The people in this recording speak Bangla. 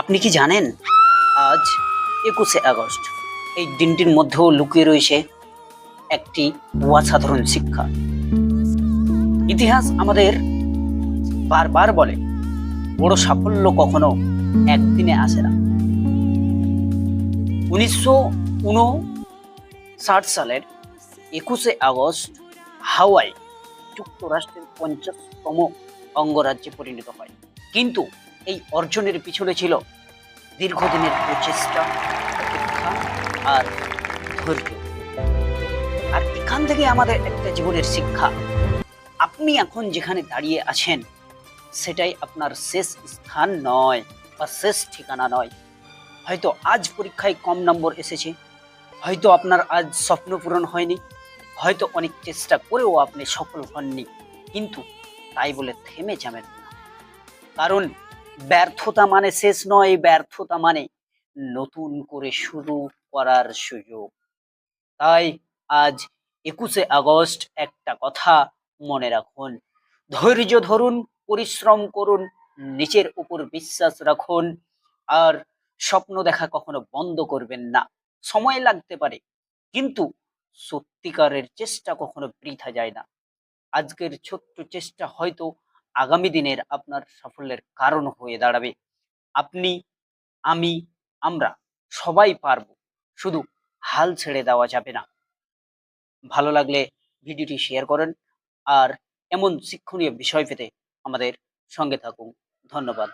আপনি কি জানেন আজ 21শে আগস্ট, এই দিনটির মধ্যেও লুকিয়ে রয়েছে একটি অসাধারণ শিক্ষা। ইতিহাস আমাদের বারবার বলে বড় সাফল্য কখনো একদিনে আসে না। 1959 সালের 21শে আগস্ট হাওয়াই যুক্তরাষ্ট্রের 50তম অঙ্গরাজ্যে পরিণত হয়, কিন্তু এই অর্জনের পিছনে ছিল দীর্ঘদিনের প্রচেষ্টা, অপেক্ষা আর ধৈর্য। আর এখান থেকে আমাদের একটা জীবনের শিক্ষা, আপনি এখন যেখানে দাঁড়িয়ে আছেন সেটাই আপনার শেষ স্থান নয় বা শেষ ঠিকানা নয়। হয়তো আজ পরীক্ষায় কম নম্বর এসেছে, হয়তো আপনার আজ স্বপ্ন পূরণ হয়নি, হয়তো অনেক চেষ্টা করেও আপনি সফল হননি, কিন্তু তাই বলে থেমে যাবেন না। কারণ ব্যর্থতা মানে শেষ নয়, ব্যর্থতা মানে নতুন করে শুরু করার সুযোগ। তাই আজ 21শে আগস্ট একটা কথা মনে রাখুন: ধৈর্য ধরুন, পরিশ্রম করুন, নিজের উপর বিশ্বাস রাখুন, আর স্বপ্ন দেখা কখনো বন্ধ করবেন না। সময় লাগতে পারে, কিন্তু সত্যিকারের চেষ্টা কখনো বৃথা যায় না। আজকের ছোট্ট চেষ্টা হয়তো আগামী দিনের আপনার সাফল্যের কারণ হয়ে দাঁড়াবে। আপনি, আমি, আমরা সবাই পারবো, শুধু হাল ছেড়ে দেওয়া যাবে না। ভালো লাগলে ভিডিওটি শেয়ার করেন, আর এমন শিক্ষণীয় বিষয় পেতে আমাদের সঙ্গে থাকুন। ধন্যবাদ।